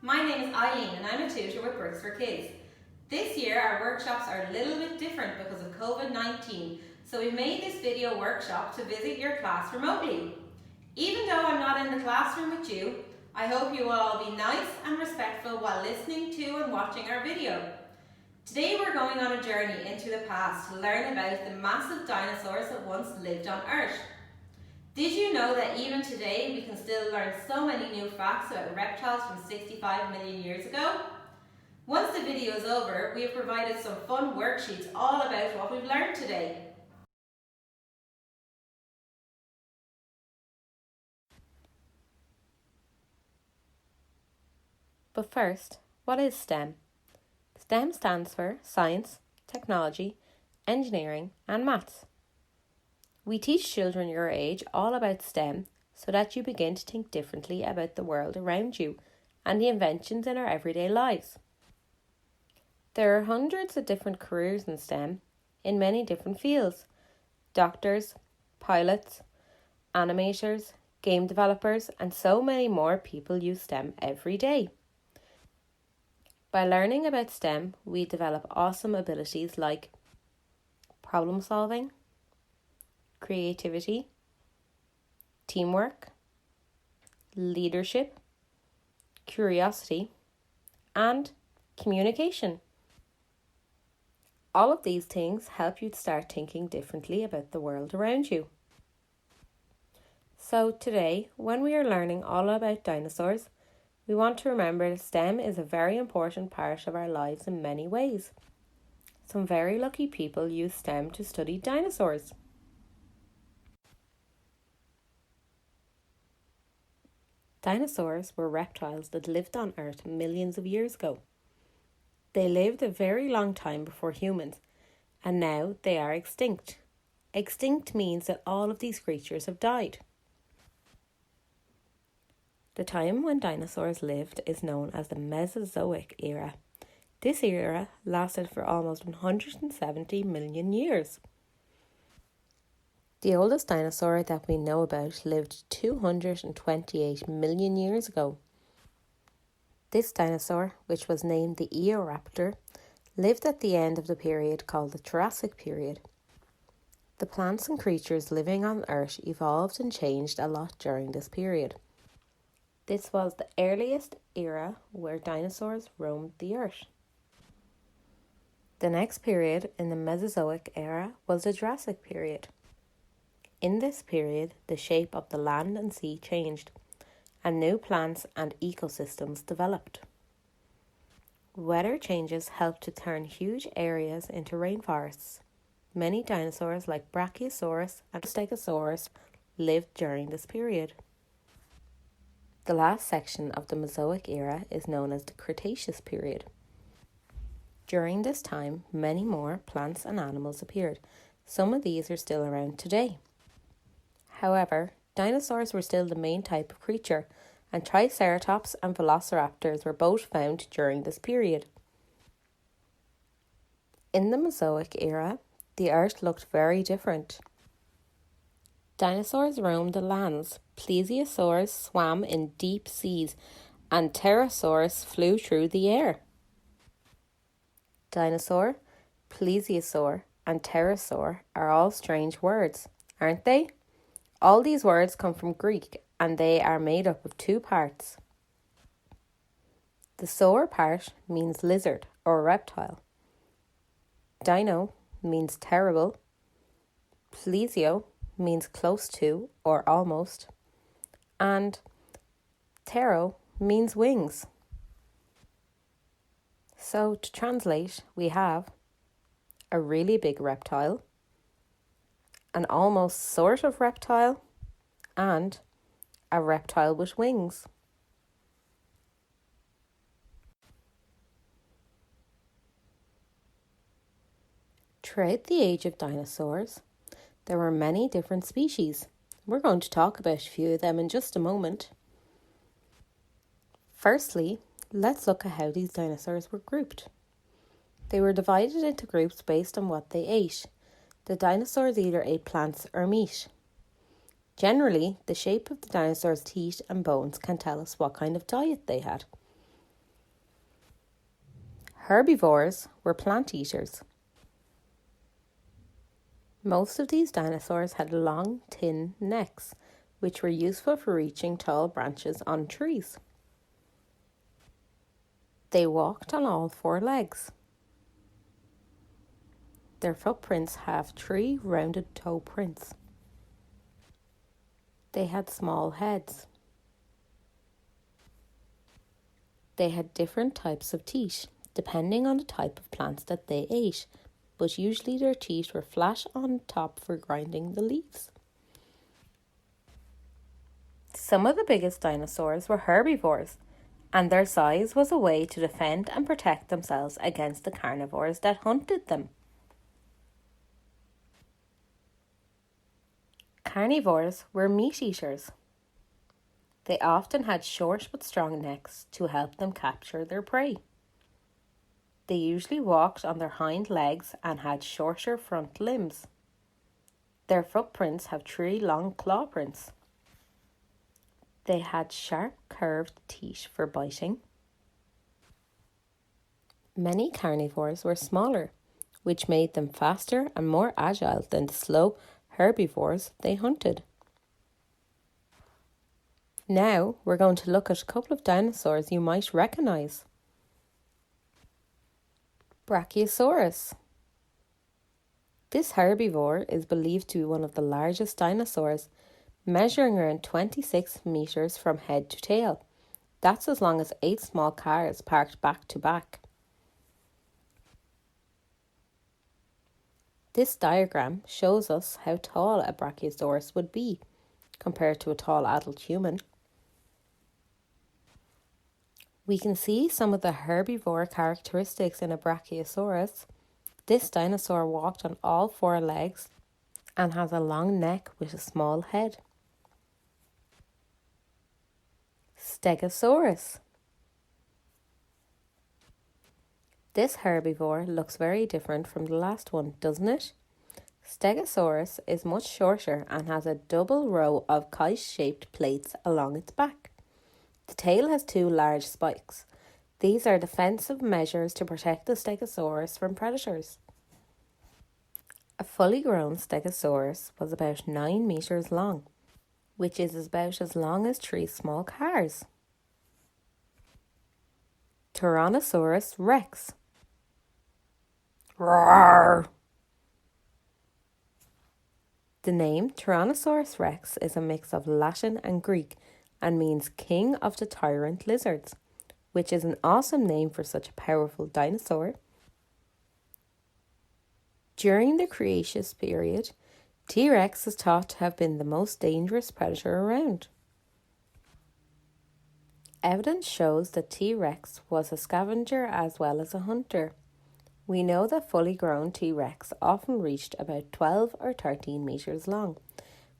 My name is Eileen and I'm a tutor with Bricks for Kids. This year our workshops are a little bit different because of COVID-19, so we've made this video workshop to visit your class remotely. Even though I'm not in the classroom with you, I hope you will all be nice and respectful while listening to and watching our video. Today we're going on a journey into the past to learn about the massive dinosaurs that once lived on Earth. Did you know that even today we can still learn so many new facts about reptiles from 65 million years ago? Once the video is over, we have provided some fun worksheets all about what we've learned today. But first, what is STEM? STEM stands for Science, Technology, Engineering and Maths. We teach children your age all about STEM so that you begin to think differently about the world around you and the inventions in our everyday lives. There are hundreds of different careers in STEM in many different fields: doctors, pilots, animators, game developers, and so many more people use STEM every day. By learning about STEM, we develop awesome abilities like problem solving, creativity, teamwork, leadership, curiosity, and communication. All of these things help you to start thinking differently about the world around you. So today, when we are learning all about dinosaurs, we want to remember that STEM is a very important part of our lives in many ways. Some very lucky people use STEM to study dinosaurs. Dinosaurs were reptiles that lived on Earth millions of years ago. They lived a very long time before humans, and now they are extinct. Extinct means that all of these creatures have died. The time when dinosaurs lived is known as the Mesozoic era. This era lasted for almost 170 million years. The oldest dinosaur that we know about lived 228 million years ago. This dinosaur, which was named the Eoraptor, lived at the end of the period called the Jurassic period. The plants and creatures living on Earth evolved and changed a lot during this period. This was the earliest era where dinosaurs roamed the Earth. The next period in the Mesozoic era was the Jurassic period. In this period, the shape of the land and sea changed, and new plants and ecosystems developed. Weather changes helped to turn huge areas into rainforests. Many dinosaurs like Brachiosaurus and Stegosaurus lived during this period. The last section of the Mesozoic era is known as the Cretaceous period. During this time, many more plants and animals appeared. Some of these are still around today. However, dinosaurs were still the main type of creature, and Triceratops and Velociraptors were both found during this period. In the Mesozoic era, the Earth looked very different. Dinosaurs roamed the lands, plesiosaurs swam in deep seas, and pterosaurs flew through the air. Dinosaur, plesiosaur, and pterosaur are all strange words, aren't they? All these words come from Greek, and they are made up of two parts. The saur part means lizard or reptile. Dino means terrible. Plesio means close to or almost. And ptero means wings. So to translate, we have a really big reptile, an almost sort of reptile, and a reptile with wings. Throughout the age of dinosaurs, there were many different species. We're going to talk about a few of them in just a moment. Firstly, let's look at how these dinosaurs were grouped. They were divided into groups based on what they ate. The dinosaurs either ate plants or meat. Generally, the shape of the dinosaurs' teeth and bones can tell us what kind of diet they had. Herbivores were plant eaters. Most of these dinosaurs had long, thin necks, which were useful for reaching tall branches on trees. They walked on all four legs. Their footprints have 3 rounded toe prints. They had small heads. They had different types of teeth, depending on the type of plants that they ate, but usually their teeth were flat on top for grinding the leaves. Some of the biggest dinosaurs were herbivores, and their size was a way to defend and protect themselves against the carnivores that hunted them. Carnivores were meat eaters. They often had short but strong necks to help them capture their prey. They usually walked on their hind legs and had shorter front limbs. Their footprints have 3 long claw prints. They had sharp curved teeth for biting. Many carnivores were smaller, which made them faster and more agile than the slow herbivores they hunted. Now we're going to look at a couple of dinosaurs you might recognise. Brachiosaurus. This herbivore is believed to be one of the largest dinosaurs, measuring around 26 metres from head to tail. That's as long as 8 small cars parked back to back. This diagram shows us how tall a Brachiosaurus would be compared to a tall adult human. We can see some of the herbivore characteristics in a Brachiosaurus. This dinosaur walked on all 4 legs and has a long neck with a small head. Stegosaurus. This herbivore looks very different from the last one, doesn't it? Stegosaurus is much shorter and has a double row of kite-shaped plates along its back. The tail has 2 large spikes. These are defensive measures to protect the Stegosaurus from predators. A fully grown Stegosaurus was about 9 metres long, which is about as long as 3 small cars. Tyrannosaurus Rex. Roar! The name Tyrannosaurus Rex is a mix of Latin and Greek and means king of the tyrant lizards, which is an awesome name for such a powerful dinosaur. During the Cretaceous period, T-Rex is thought to have been the most dangerous predator around. Evidence shows that T-Rex was a scavenger as well as a hunter. We know that fully grown T-Rex often reached about 12 or 13 metres long,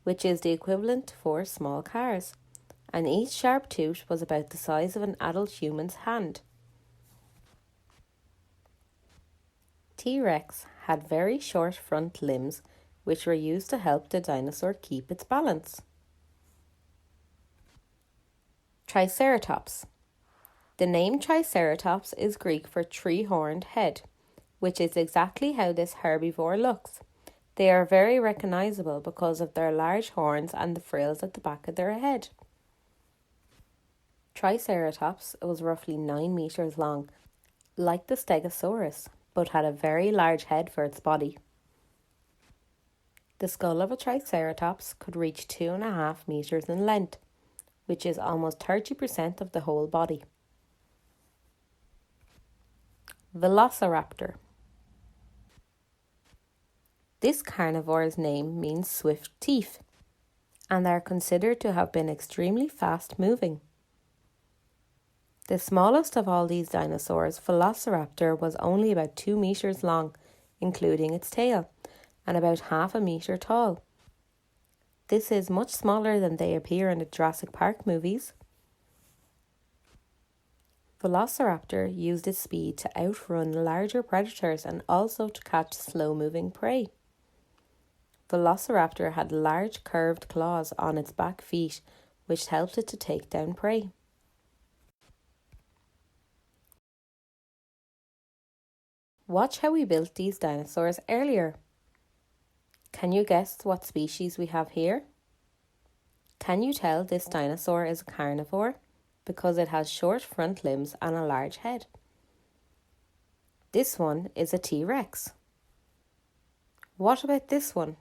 which is the equivalent to 4 small cars, and each sharp tooth was about the size of an adult human's hand. T-Rex had very short front limbs, which were used to help the dinosaur keep its balance. Triceratops. The name Triceratops is Greek for 3-horned head, which is exactly how this herbivore looks. They are very recognisable because of their large horns and the frills at the back of their head. Triceratops was roughly 9 metres long, like the Stegosaurus, but had a very large head for its body. The skull of a Triceratops could reach 2.5 metres in length, which is almost 30% of the whole body. Velociraptor. This carnivore's name means swift teeth, and are considered to have been extremely fast moving. The smallest of all these dinosaurs, Velociraptor, was only about 2 metres long, including its tail, and about 0.5 metre tall. This is much smaller than they appear in the Jurassic Park movies. Velociraptor used its speed to outrun larger predators and also to catch slow-moving prey. Velociraptor had large curved claws on its back feet, which helped it to take down prey. Watch how we built these dinosaurs earlier. Can you guess what species we have here? Can you tell this dinosaur is a carnivore because it has short front limbs and a large head? This one is a T-Rex. What about this one?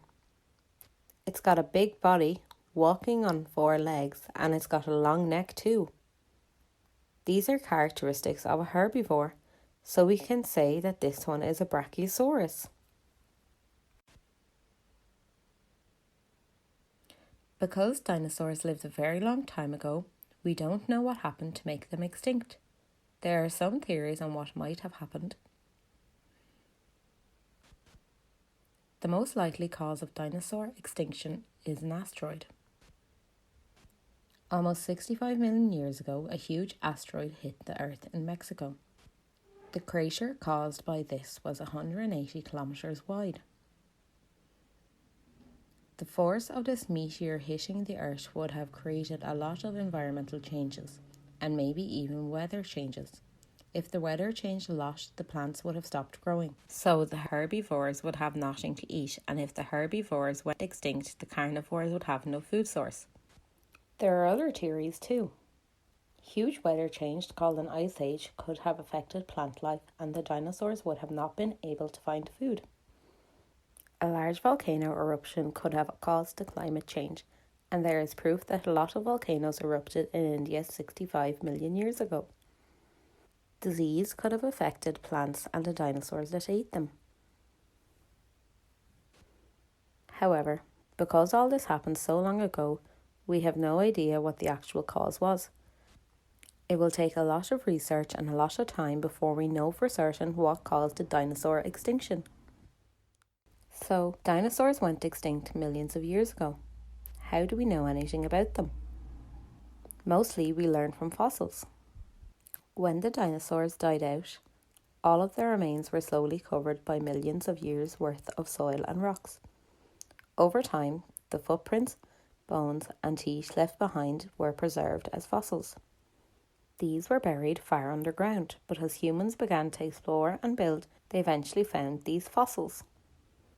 It's got a big body, walking on 4 legs, and it's got a long neck too. These are characteristics of a herbivore, so we can say that this one is a Brachiosaurus. Because dinosaurs lived a very long time ago, we don't know what happened to make them extinct. There are some theories on what might have happened. The most likely cause of dinosaur extinction is an asteroid. Almost 65 million years ago, a huge asteroid hit the Earth in Mexico. The crater caused by this was 180 kilometers wide. The force of this meteor hitting the Earth would have created a lot of environmental changes, and maybe even weather changes. If the weather changed a lot, the plants would have stopped growing. So the herbivores would have nothing to eat, and if the herbivores went extinct, the carnivores would have no food source. There are other theories too. Huge weather change called an ice age could have affected plant life, and the dinosaurs would have not been able to find food. A large volcano eruption could have caused the climate change, and there is proof that a lot of volcanoes erupted in India 65 million years ago. Disease could have affected plants and the dinosaurs that ate them. However, because all this happened so long ago, we have no idea what the actual cause was. It will take a lot of research and a lot of time before we know for certain what caused the dinosaur extinction. So, dinosaurs went extinct millions of years ago. How do we know anything about them? Mostly we learn from fossils. When the dinosaurs died out, all of their remains were slowly covered by millions of years' worth of soil and rocks. Over time, the footprints, bones and teeth left behind were preserved as fossils. These were buried far underground, but as humans began to explore and build, they eventually found these fossils.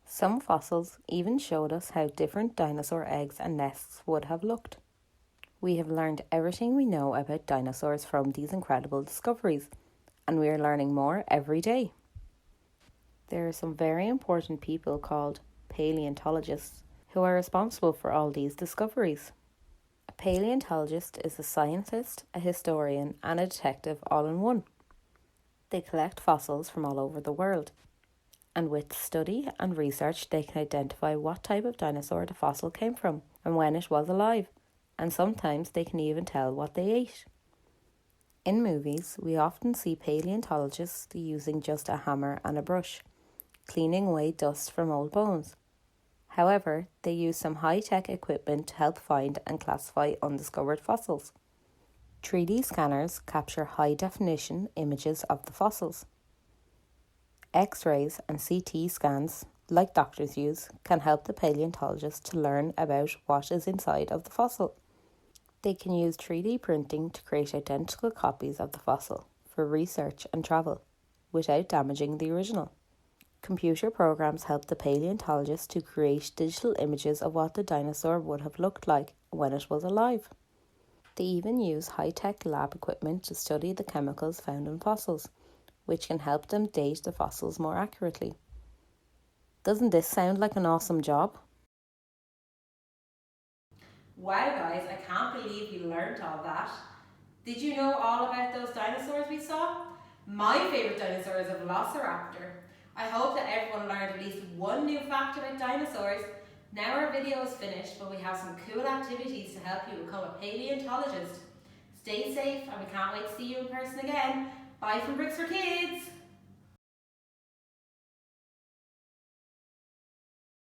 Some fossils even showed us how different dinosaur eggs and nests would have looked. We have learned everything we know about dinosaurs from these incredible discoveries, and we are learning more every day. There are some very important people called paleontologists who are responsible for all these discoveries. A paleontologist is a scientist, a historian, and a detective all in one. They collect fossils from all over the world, and with study and research they can identify what type of dinosaur the fossil came from and when it was alive, and sometimes they can even tell what they ate. In movies, we often see paleontologists using just a hammer and a brush, cleaning away dust from old bones. However, they use some high-tech equipment to help find and classify undiscovered fossils. 3D scanners capture high-definition images of the fossils. X-rays and CT scans, like doctors use, can help the paleontologist to learn about what is inside of the fossil. They can use 3D printing to create identical copies of the fossil for research and travel, without damaging the original. Computer programs help the paleontologist to create digital images of what the dinosaur would have looked like when it was alive. They even use high-tech lab equipment to study the chemicals found in fossils, which can help them date the fossils more accurately. Doesn't this sound like an awesome job? Wow guys, I can't believe you learned all that. Did you know all about those dinosaurs we saw? My favourite dinosaur is a Velociraptor. I hope that everyone learned at least one new fact about dinosaurs. Now our video is finished, but we have some cool activities to help you become a paleontologist. Stay safe and we can't wait to see you in person again. Bye from Bricks for Kids!